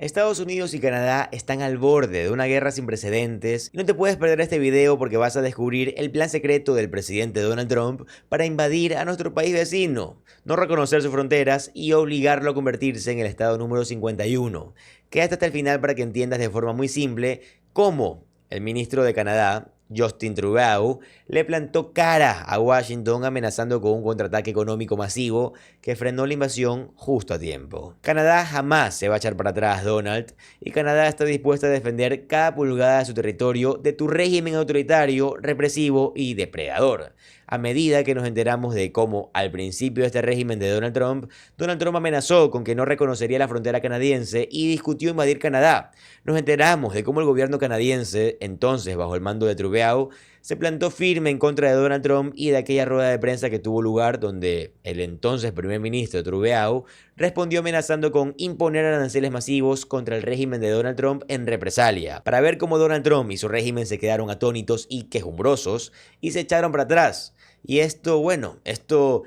Estados Unidos y Canadá están al borde de una guerra sin precedentes y no te puedes perder este video porque vas a descubrir el plan secreto del presidente Donald Trump para invadir a nuestro país vecino, no reconocer sus fronteras y obligarlo a convertirse en el estado número 51. Quédate hasta el final para que entiendas de forma muy simple cómo el ministro de Canadá, Justin Trudeau, le plantó cara a Washington amenazando con un contraataque económico masivo que frenó la invasión justo a tiempo. Canadá jamás se va a echar para atrás, Donald, y Canadá está dispuesta a defender cada pulgada de su territorio de tu régimen autoritario, represivo y depredador. A medida que nos enteramos de cómo, al principio de este régimen de Donald Trump amenazó con que no reconocería la frontera canadiense y discutió invadir Canadá. Nos enteramos de cómo el gobierno canadiense, entonces bajo el mando de Trudeau, se plantó firme en contra de Donald Trump y de aquella rueda de prensa que tuvo lugar donde el entonces primer ministro Trudeau respondió amenazando con imponer aranceles masivos contra el régimen de Donald Trump en represalia. Para ver cómo Donald Trump y su régimen se quedaron atónitos y quejumbrosos y se echaron para atrás. Y esto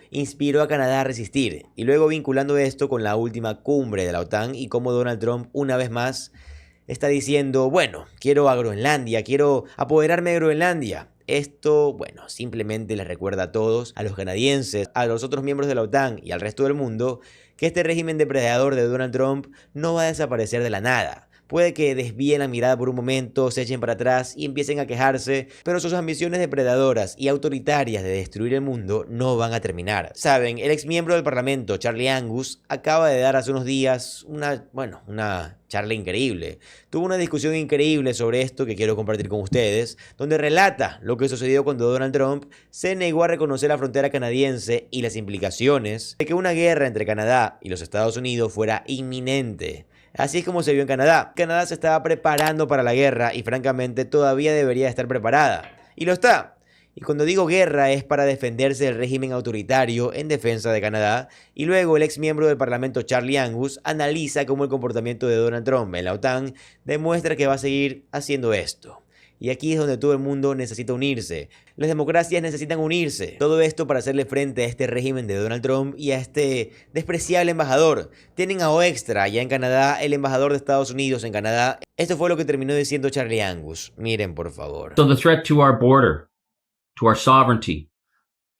inspiró a Canadá a resistir. Y luego vinculando esto con la última cumbre de la OTAN y cómo Donald Trump una vez más está diciendo, quiero a Groenlandia, quiero apoderarme de Groenlandia. Esto, simplemente les recuerda a todos, a los canadienses, a los otros miembros de la OTAN y al resto del mundo, que este régimen depredador de Donald Trump no va a desaparecer de la nada. Puede que desvíen la mirada por un momento, se echen para atrás y empiecen a quejarse, pero sus ambiciones depredadoras y autoritarias de destruir el mundo no van a terminar. Saben, el ex miembro del parlamento, Charlie Angus, acaba de dar hace unos días una charla increíble. Tuvo una discusión increíble sobre esto que quiero compartir con ustedes, donde relata lo que sucedió cuando Donald Trump se negó a reconocer la frontera canadiense y las implicaciones de que una guerra entre Canadá y los Estados Unidos fuera inminente. Así es como se vio en Canadá. Canadá se estaba preparando para la guerra y francamente todavía debería estar preparada. Y lo está. Y cuando digo guerra es para defenderse del régimen autoritario en defensa de Canadá. Y luego el ex miembro del parlamento Charlie Angus analiza cómo el comportamiento de Donald Trump en la OTAN demuestra que va a seguir haciendo esto. Y aquí es donde todo el mundo necesita unirse. Las democracias necesitan unirse. Todo esto para hacerle frente a este régimen de Donald Trump y a este despreciable embajador. Tienen a extra allá en Canadá, el embajador de Estados Unidos en Canadá. Esto fue lo que terminó diciendo Charlie Angus. Miren, por favor. So the threat to our border, to our sovereignty,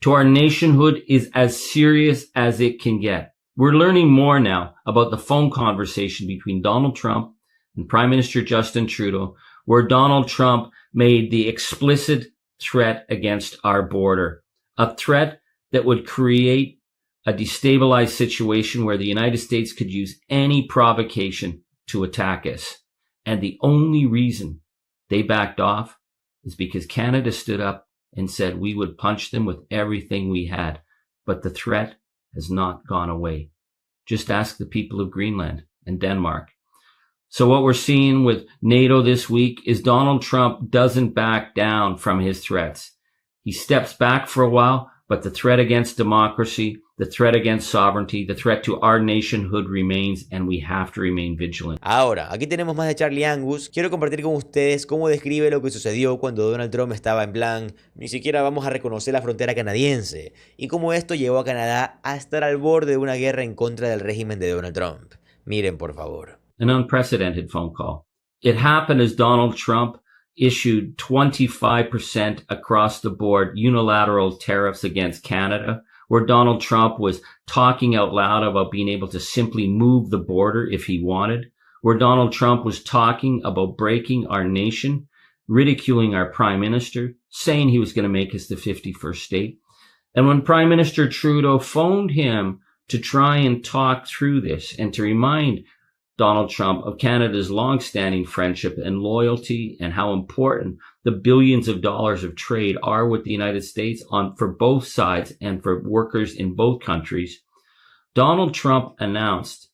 to our nationhood is as serious as it can get. We're learning more now about the phone conversation between Donald Trump and Prime Minister Justin Trudeau, where Donald Trump made the explicit threat against our border, a threat that would create a destabilized situation where the United States could use any provocation to attack us. And the only reason they backed off is because Canada stood up and said we would punch them with everything we had. But the threat has not gone away. Just ask the people of Greenland and Denmark. So what we're seeing with NATO this week is Donald Trump doesn't back down from his threats. He steps back for a while, but the threat against democracy, the threat against sovereignty, the threat to our nationhood remains, and we have to remain vigilant. Ahora, aquí tenemos más de Charlie Angus. Quiero compartir con ustedes cómo describe lo que sucedió cuando Donald Trump estaba en plan, ni siquiera vamos a reconocer la frontera canadiense, y cómo esto llevó a Canadá a estar al borde de una guerra en contra del régimen de Donald Trump. Miren, por favor. An unprecedented phone call. It happened as Donald Trump issued 25% across the board unilateral tariffs against Canada, where Donald Trump was talking out loud about being able to simply move the border if he wanted, where Donald Trump was talking about breaking our nation, ridiculing our prime minister, saying he was going to make us the 51st state. And when Prime Minister Trudeau phoned him to try and talk through this and to remind Donald Trump of Canada's long-standing friendship and loyalty and how important the billions of dollars of trade are with the United States for both sides and for workers in both countries, Donald Trump announced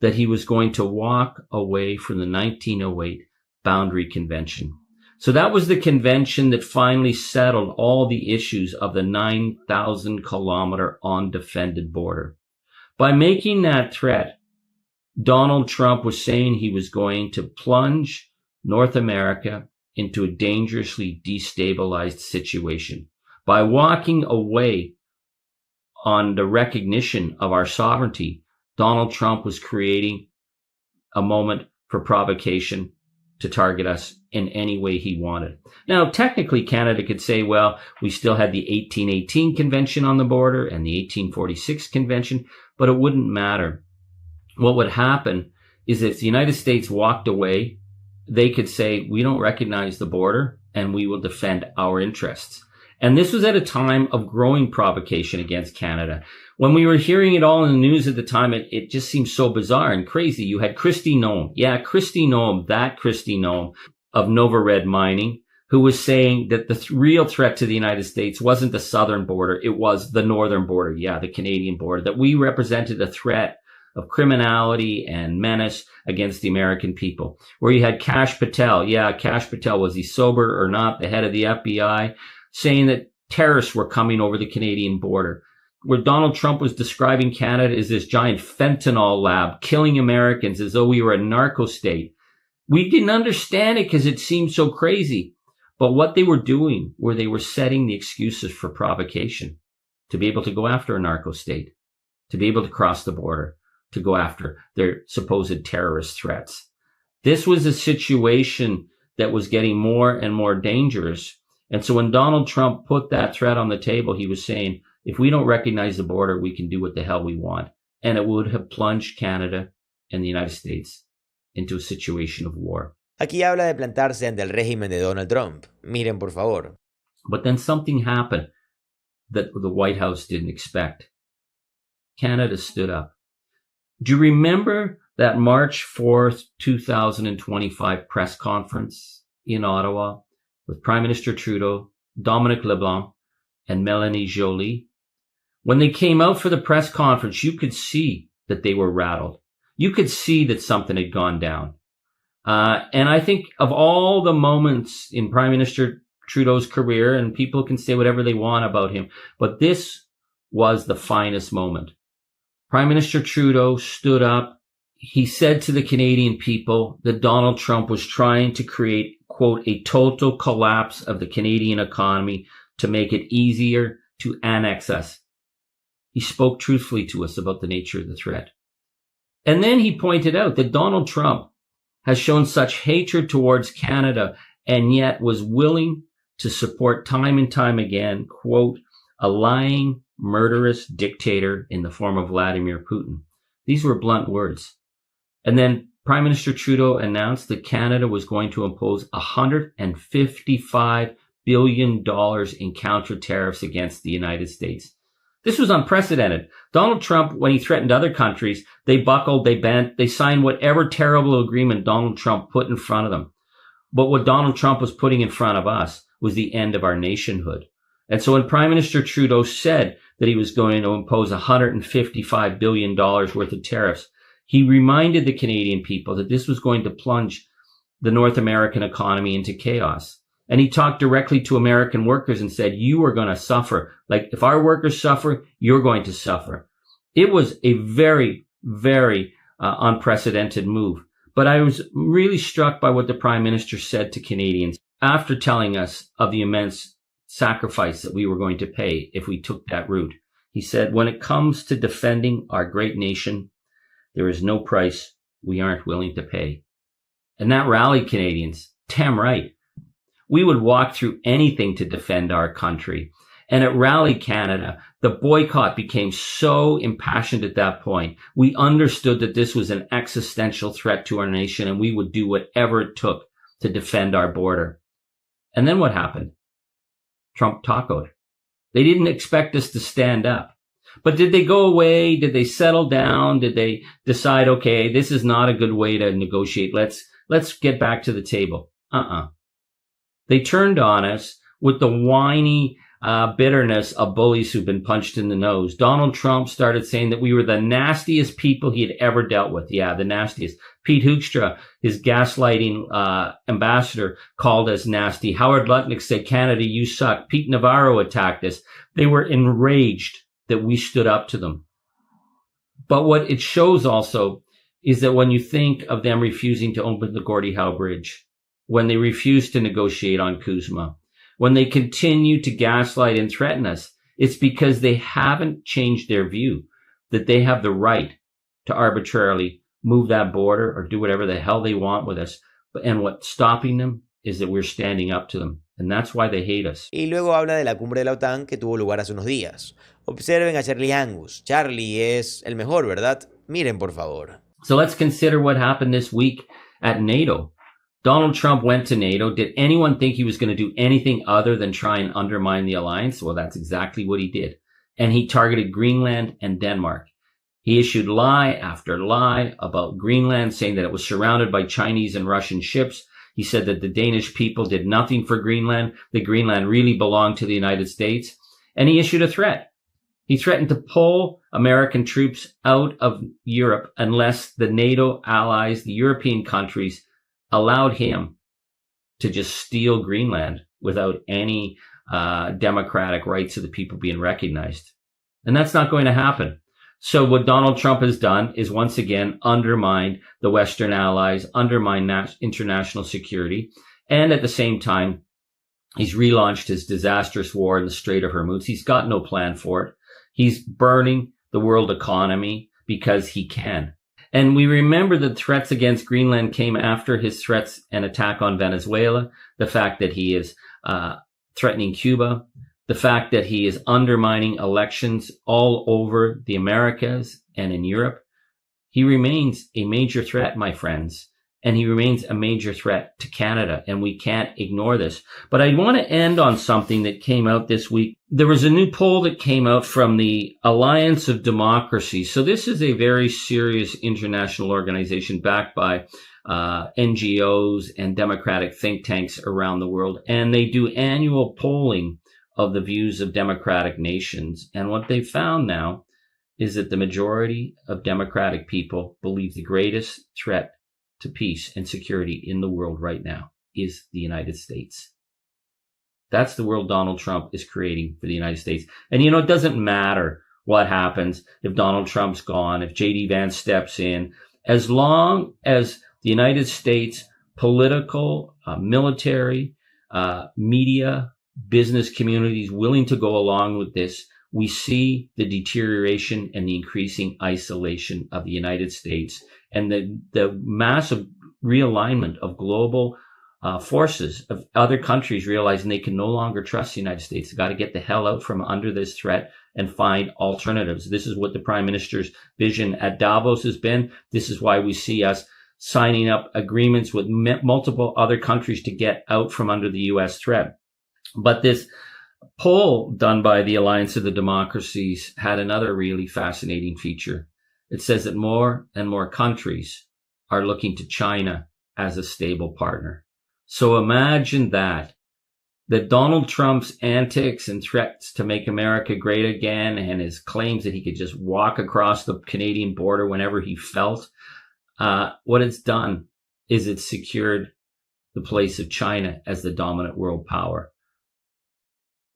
that he was going to walk away from the 1908 Boundary Convention. So that was the convention that finally settled all the issues of the 9,000-kilometer undefended border. By making that threat, Donald Trump was saying he was going to plunge North America into a dangerously destabilized situation. By walking away on the recognition of our sovereignty, Donald Trump was creating a moment for provocation to target us in any way he wanted. Now, technically, Canada could say, well, we still had the 1818 Convention on the border and the 1846 Convention, but it wouldn't matter. What would happen is if the United States walked away, they could say, we don't recognize the border and we will defend our interests. And this was at a time of growing provocation against Canada. When we were hearing it all in the news at the time, it just seemed so bizarre and crazy. You had Kristi Noem. Yeah, Kristi Noem of Nova Red Mining, who was saying that the real threat to the United States wasn't the southern border. It was the northern border. Yeah, the Canadian border, that we represented a threat of criminality and menace against the American people. Where you had Kash Patel. Yeah, Kash Patel, was he sober or not? The head of the FBI, saying that terrorists were coming over the Canadian border. Where Donald Trump was describing Canada as this giant fentanyl lab, killing Americans as though we were a narco state. We didn't understand it because it seemed so crazy. But what they were doing were they were setting the excuses for provocation to be able to go after a narco state, to be able to cross the border, to go after their supposed terrorist threats. This was a situation that was getting more and more dangerous. And so when Donald Trump put that threat on the table, he was saying, if we don't recognize the border, we can do what the hell we want. And it would have plunged Canada and the United States into a situation of war. Aquí habla de plantarse ante el régimen de Donald Trump. Miren, por favor. But then something happened that the White House didn't expect. Canada stood up. Do you remember that March 4th, 2025 press conference in Ottawa with Prime Minister Trudeau, Dominic LeBlanc, and Melanie Joly? When they came out for the press conference, you could see that they were rattled. You could see that something had gone down. And I think of all the moments in Prime Minister Trudeau's career, and people can say whatever they want about him, but this was the finest moment. Prime Minister Trudeau stood up. He said to the Canadian people that Donald Trump was trying to create, quote, a total collapse of the Canadian economy to make it easier to annex us. He spoke truthfully to us about the nature of the threat. And then he pointed out that Donald Trump has shown such hatred towards Canada and yet was willing to support time and time again, quote, a lying, murderous dictator in the form of Vladimir Putin. These were blunt words. And then Prime Minister Trudeau announced that Canada was going to impose $155 billion in counter tariffs against the United States. This was unprecedented. Donald Trump, when he threatened other countries, they buckled, they bent, they signed whatever terrible agreement Donald Trump put in front of them. But what Donald Trump was putting in front of us was the end of our nationhood. And so when Prime Minister Trudeau said that he was going to impose $155 billion worth of tariffs, he reminded the Canadian people that this was going to plunge the North American economy into chaos. And he talked directly to American workers and said, you are going to suffer. Like, if our workers suffer, you're going to suffer. It was a very, very unprecedented move. But I was really struck by what the Prime Minister said to Canadians after telling us of the immense sacrifice that we were going to pay if we took that route. He said, when it comes to defending our great nation, there is no price we aren't willing to pay. And that rallied Canadians. Damn right. We would walk through anything to defend our country. And it rallied Canada. The boycott became so impassioned at that point. We understood that this was an existential threat to our nation, and we would do whatever it took to defend our border. And then what happened? Trump tacoed. They didn't expect us to stand up. But did they go away? Did they settle down? Did they decide, okay, this is not a good way to negotiate. Let's get back to the table. They turned on us with the whiny bitterness of bullies who've been punched in the nose. Donald Trump started saying that we were the nastiest people he had ever dealt with. Yeah, the nastiest. Pete Hoekstra, his gaslighting ambassador, called us nasty. Howard Lutnick said, Canada, you suck. Pete Navarro attacked us. They were enraged that we stood up to them. But what it shows also is that when you think of them refusing to open the Gordie Howe Bridge, when they refuse to negotiate on Kuzma, when they continue to gaslight and threaten us, it's because they haven't changed their view that they have the right to arbitrarily move that border or do whatever the hell they want with us. And what's stopping them is that we're standing up to them. And that's why they hate us. Y luego habla de la cumbre de la OTAN que tuvo lugar hace unos días. Observen a Charlie Angus. Charlie es el mejor, ¿verdad? Miren, por favor. So let's consider what happened this week at NATO. Donald Trump went to NATO. Did anyone think he was going to do anything other than try and undermine the alliance? Well, that's exactly what he did. And he targeted Greenland and Denmark. He issued lie after lie about Greenland, saying that it was surrounded by Chinese and Russian ships. He said that the Danish people did nothing for Greenland, that Greenland really belonged to the United States. And he issued a threat. He threatened to pull American troops out of Europe unless the NATO allies, the European countries, allowed him to just steal Greenland without any democratic rights of the people being recognized. And that's not going to happen. So what Donald Trump has done is once again undermined the Western allies, undermined international security, and at the same time, he's relaunched his disastrous war in the Strait of Hormuz. He's got no plan for it. He's burning the world economy because he can. And we remember that threats against Greenland came after his threats and attack on Venezuela, the fact that he is threatening Cuba, the fact that he is undermining elections all over the Americas and in Europe. He remains a major threat, my friends, and he remains a major threat to Canada, and we can't ignore this. But I want to end on something that came out this week. There was a new poll that came out from the Alliance of Democracies. So this is a very serious international organization backed by NGOs and democratic think tanks around the world, and they do annual polling of the views of democratic nations. And what they found now is that the majority of democratic people believe the greatest threat to peace and security in the world right now is the United States. That's the world Donald Trump is creating for the United States. And you know, it doesn't matter what happens if Donald Trump's gone, if J.D. Vance steps in, as long as the United States political, military, media, business communities willing to go along with this, we see the deterioration and the increasing isolation of the United States and the massive realignment of global forces of other countries realizing they can no longer trust the United States. They've got to get the hell out from under this threat and find alternatives. This is what the Prime Minister's vision at Davos has been. This is why we see us signing up agreements with multiple other countries to get out from under the U.S. threat. But this poll done by the Alliance of the Democracies had another really fascinating feature. It says that more and more countries are looking to China as a stable partner. So imagine that Donald Trump's antics and threats to make America great again and his claims that he could just walk across the Canadian border whenever he felt, what it's done is it's secured the place of China as the dominant world power.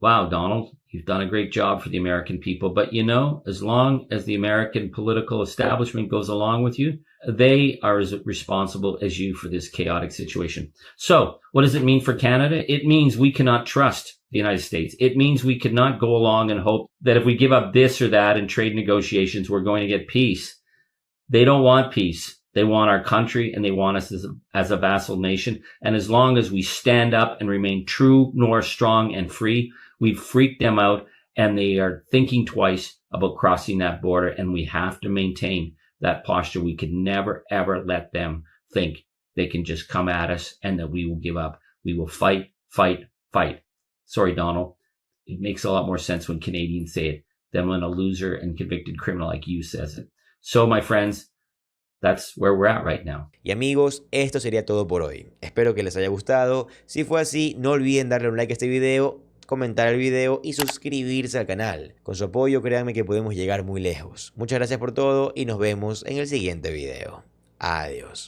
Wow, Donald, you've done a great job for the American people. But you know, as long as the American political establishment goes along with you, they are as responsible as you for this chaotic situation. So what does it mean for Canada? It means we cannot trust the United States. It means we cannot go along and hope that if we give up this or that in trade negotiations, we're going to get peace. They don't want peace. They want our country and they want us as a vassal nation. And as long as we stand up and remain true, nor strong and free, we've freaked them out and they are thinking twice about crossing that border. And we have to maintain that posture. We could never, ever let them think they can just come at us and that we will give up. We will fight, fight, fight. Sorry, Donald. It makes a lot more sense when Canadians say it than when a loser and convicted criminal like you says it. So, my friends, that's where we're at right now. Y amigos, esto sería todo por hoy. Espero que les haya gustado. Si fue así, no olviden darle un like a este video, comentar el video y suscribirse al canal. Con su apoyo, créanme que podemos llegar muy lejos. Muchas gracias por todo y nos vemos en el siguiente video. Adiós.